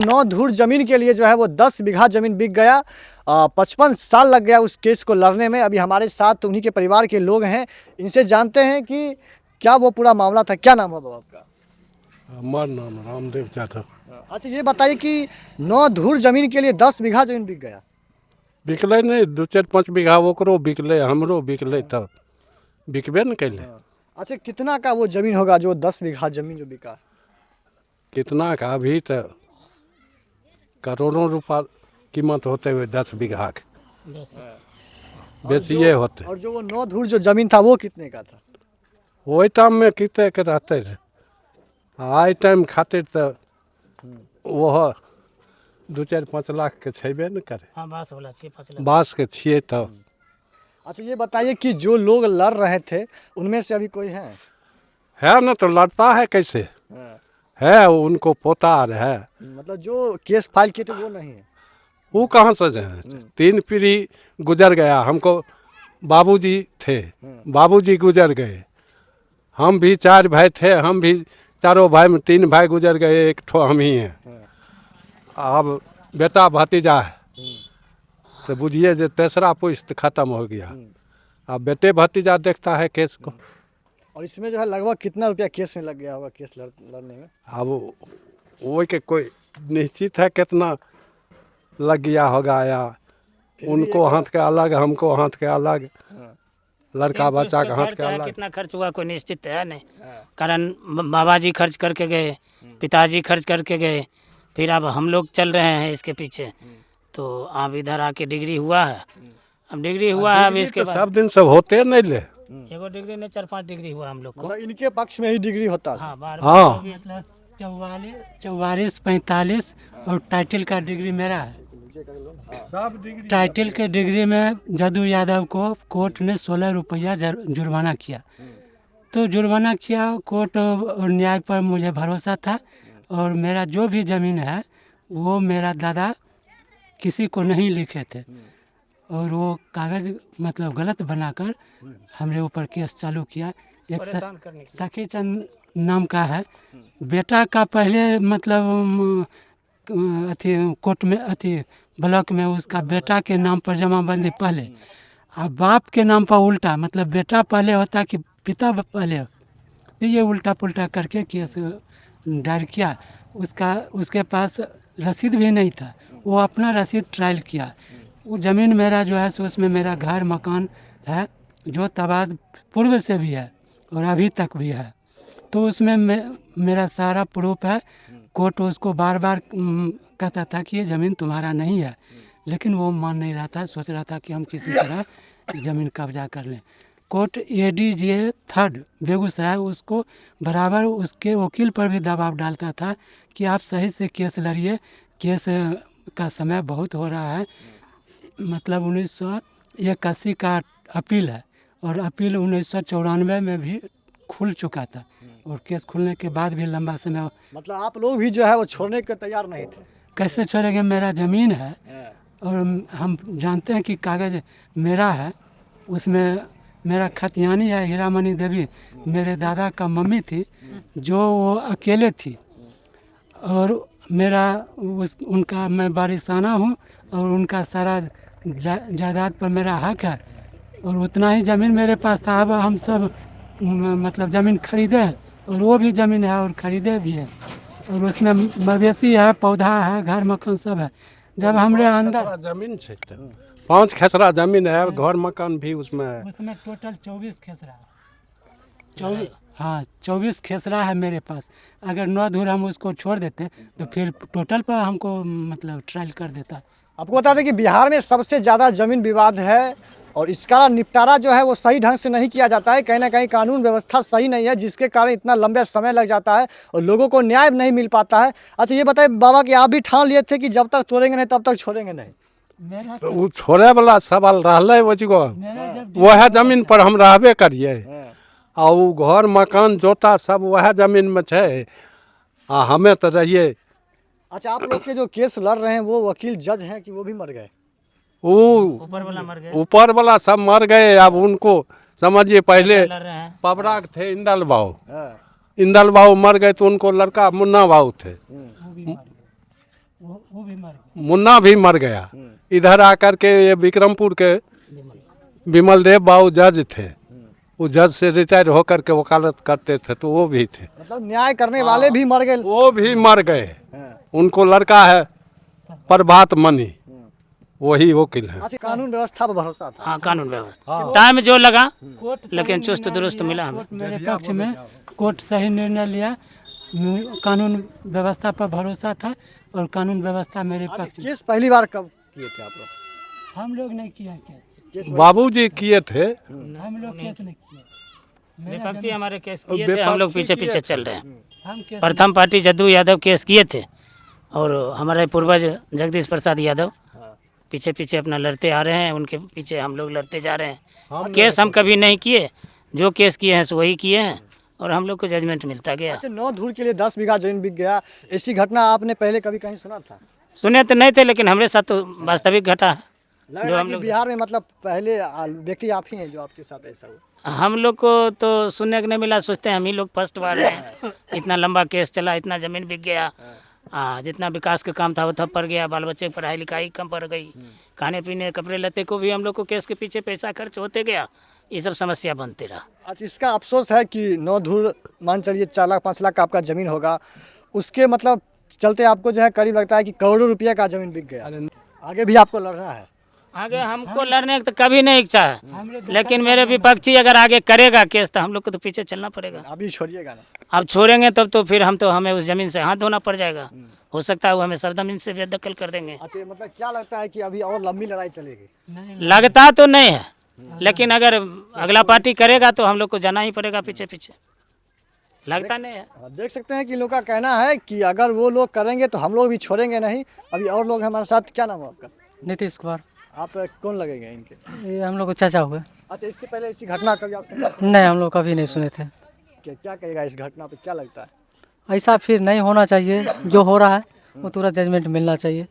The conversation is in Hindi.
9 धूर जमीन के लिए जो है वो 10 बीघा जमीन बिक गया। 55 साल लग गया उस केस को लड़ने में। अभी हमारे साथ उन्हीं के परिवार के लोग हैं, इनसे जानते हैं कि क्या वो पूरा मामला था। क्या नाम है बाबा आपका? हमारा नाम रामदेव यादव। अच्छा, ये बताइए कि 9 धूर जमीन के लिए 10 बीघा जमीन बिक गया। बिकले नहीं, 2-4-5 बीघा ओकरो बिकले, हमरो बिकले, तब बिकबे न कैले। अच्छा, कितना का वो जमीन होगा जो 10 बीघा जमीन जो बिका? कितना का अभी तो करोड़ों रुपया कीमत होते हुए 10 बीघा के बेसिए होते। और जो वो 9 धूर जो जमीन था वो कितने का था? वही टाइम में कितने के रहते रहे, आई टाइम खातिर तो वह 2-4-5 लाख के छेबे न करे। हाँ, बास वाला चाहिए 5 लाख। बाँस के छिए तब। अच्छा, ये बताइए कि जो लोग लड़ रहे थे उनमें से अभी कोई है न तो लड़ता है कैसे है, उनको पोता है। मतलब जो केस फाइल किए थे वो नहीं है? वो कहाँ से जाए, 3 पीढ़ी गुजर गया। हमको बाबूजी थे, बाबूजी गुजर गए। हम भी 4 भाई थे, हम भी चारों भाई में 3 भाई गुजर गए, एक ठो हम ही हैं। अब बेटा भतीजा है तो बुझिए जो तीसरा पुश्त खत्म हो गया। अब बेटे भतीजा देखता है केस को। और इसमें जो है लगभग कितना रुपया केस में लग गया होगा केस लड़ने में? अब वो के कोई निश्चित है कितना लग गया होगा, या उनको हाथ के अलग, हमको हाथ के अलग, लड़का बच्चा का हाथ के अलग। कितना खर्च हुआ कोई निश्चित है नहीं, कारण बाबा जी खर्च करके गए, पिताजी खर्च करके गए, फिर अब हम लोग चल रहे हैं इसके पीछे। तो अब इधर आके डिग्री हुआ है, अब डिग्री हुआ है, अब इसके बाद सब दिन सब होते नहीं ले। एगो डिग्री नहीं 4-5 डिग्री हुआ हम लोग को। मतलब इनके पक्ष में ही डिग्री होता है? हाँ, बार हाँ। मतलब 44, 45 और टाइटल का डिग्री मेरा है। सब डिग्री टाइटल के डिग्री में जदू यादव को कोर्ट ने 16 रुपया जुर्माना किया। तो जुर्माना किया कोर्ट, और न्याय पर मुझे भरोसा था। और मेरा जो भी ज़मीन है वो मेरा दादा किसी को नहीं लिखे थे, और वो कागज़ मतलब गलत बनाकर हमरे ऊपर केस चालू किया। एक सखी चंद नाम का है, बेटा का पहले मतलब अथी कोर्ट में, अथी ब्लॉक में उसका बेटा के नाम पर जमाबंदी पहले, अब बाप के नाम पर उल्टा, मतलब बेटा पहले होता कि पिता पहले, ये उल्टा पुल्टा करके केस दायर किया। उसके पास रसीद भी नहीं था, वो अपना रसीद ट्रायल किया। वो ज़मीन मेरा जो है सो उसमें मेरा घर मकान है, जो तबाद पूर्व से भी है और अभी तक भी है। तो उसमें मेरा सारा प्रूफ है। कोर्ट उसको बार बार कहता था कि ये ज़मीन तुम्हारा नहीं है, लेकिन वो मान नहीं रहा था, सोच रहा था कि हम किसी तरह ज़मीन कब्जा कर लें। कोर्ट ADJ 3 बेगूसराय उसको बराबर उसके वकील पर भी दबाव डालता था कि आप सही से केस लड़िए, केस का समय बहुत हो रहा है। मतलब 1981 का अपील है, और अपील 1994 में भी खुल चुका था, और केस खुलने के बाद भी लंबा समय। मतलब आप लोग भी जो है वो छोड़ने के तैयार नहीं थे? कैसे छोड़ेंगे, मेरा ज़मीन है और हम जानते हैं कि कागज़ मेरा है, उसमें मेरा खतियानी है हीरामणि देवी, मेरे दादा का मम्मी थी, जो वो अकेले थी, और मेरा उनका मैं वारिसाना हूँ, और उनका सारा जायदाद पर मेरा हक है, और उतना ही ज़मीन मेरे पास था। अब हम सब मतलब ज़मीन खरीदे, और वो भी ज़मीन है और ख़रीदे भी है, और उसमें मवेशी है, पौधा है, घर मकान सब है। जब हमरे अंदर जमीन है, 5 खेसरा जमीन है, घर मकान भी उसमें है। उसमें टोटल 24 खेसरा है। 24, हाँ 24 खेसरा है मेरे पास। अगर 9 धूर हम उसको छोड़ देते तो फिर टोटल पर हमको मतलब ट्रायल कर देता। आपको बता दें कि बिहार में सबसे ज़्यादा ज़मीन विवाद है, और इसका निपटारा जो है वो सही ढंग से नहीं किया जाता है। कहीं ना कहीं कानून व्यवस्था सही नहीं है, जिसके कारण इतना लंबे समय लग जाता है और लोगों को न्याय नहीं मिल पाता है। अच्छा, ये बताइए बाबा कि आप भी ठान लिए थे कि जब तक तोड़ेंगे नहीं तब तक छोड़ेंगे नहीं? मेरा तो वो छोड़े वाला सवाल रहले वह जमीन पर हम रहबे करिए, और वो घर मकान जोता सब वह जमीन में है, हमें तो रहिए। अच्छा, आप लोग के जो केस लड़ रहे हैं वो वकील जज हैं कि वो भी मर गए? वो ऊपर वाला मर गए, ऊपर वाला सब मर गए। अब उनको समझिए, पहले पबराग थे इंदल बाबू मर गए, तो उनको लड़का मुन्ना बाबू थे, वो भी मर गया। मुन्ना भी मर गया। इधर आकर के ये विक्रमपुर के विमल देव बाबू जज थे, वो जज से रिटायर होकर के वकालत करते थे, तो वो भी थे। मतलब न्याय करने वाले भी मर गए। वो भी मर गए। हाँ। उनको लड़का है प्रभात मनी, वही वकील है। अच्छा, कानून व्यवस्था पर भरोसा था। हाँ कानून व्यवस्था टाइम जो लगा लेकिन चुस्त दुरुस्त मिला हमें। कोर्ट मेरे पक्ष में, कोर्ट सही निर्णय लिया, कानून व्यवस्था पर भरोसा था और कानून व्यवस्था मेरे पक्ष में। केस पहली बार कब किए थे आप लोग? हम लोग नहीं किया केस, बाबूजी किए थे। हम लोग केस नहीं किए। विपक्षी हमारे केस किए थे, हम लोग पीछे पीछे चल रहे हैं। हम केस प्रथम पार्टी जद्दू यादव केस किए थे और हमारे पूर्वज जगदीश प्रसाद यादव पीछे पीछे अपना लड़ते आ रहे हैं, उनके पीछे हम लोग लड़ते जा रहे हैं। केस हम कभी नहीं किए, जो केस किए हैं सो वही किए हैं और हम लोग को जजमेंट मिलता गया। अच्छा, 9 धूर के लिए 10 बीघा जमीन बिक गया, ऐसी घटना आपने पहले कभी कहीं सुना था? सुने तो नहीं थे लेकिन हमारे साथ तो वास्तविक घटा है। लग रहा है कि बिहार में मतलब पहले व्यक्ति आप ही हैं जो आपके साथ ऐसा हुआ। हम लोग को तो सुनने को नहीं मिला, सोचते हैं हम ही लोग फर्स्ट बार हैं। इतना लंबा केस चला, इतना ज़मीन बिक गया, जितना विकास का काम था वो ठप पड़ गया, बाल बच्चे की पढ़ाई लिखाई कम पड़ गई, खाने पीने कपड़े लत्ते को भी हम लोग को केस के पीछे पैसा खर्च होते गया, ये सब समस्या बनते रहा। अच्छा, इसका अफसोस है कि 9 धूर मान चलिए 4 लाख 5 लाख का आपका ज़मीन होगा, उसके मतलब चलते आपको जो है करीब लगता है कि करोड़ों रुपये का ज़मीन बिक गया। आगे भी आपको लड़ना है। आगे हमको लड़ने की तो कभी नहीं इच्छा है, लेकिन मेरे विपक्षी अगर आगे करेगा केस तो हम लोग को तो पीछे चलना पड़ेगा। अभी छोड़िएगा ना। अब छोड़ेंगे तब तो फिर हमें उस ज़मीन से हाथ धोना पड़ जाएगा। हो सकता है वो हमें सब ज़मीन से बेदखल कर देंगे। अच्छा, मतलब क्या लगता है कि अभी और लंबी लड़ाई चलेगी? लगता तो नहीं है, लेकिन अगर अगला पार्टी करेगा तो हम लोग को जाना ही पड़ेगा पीछे पीछे। लगता नहीं है। देख सकते हैं कि लोग का कहना है कि अगर वो लोग करेंगे तो हम लोग भी छोड़ेंगे नहीं। अभी और लोग हैं हमारे साथ। क्या नाम है आपका? नीतीश कुमार। आप कौन लगेंगे इनके? ये हम लोग को चाचा हुए। अच्छा, इससे पहले ऐसी घटना कभी आप सुने थे? नहीं, हम लोग कभी नहीं सुने थे। क्या कहेगा इस घटना पे, क्या लगता है? ऐसा फिर नहीं होना चाहिए, जो हो रहा है वो तुरंत जजमेंट मिलना चाहिए।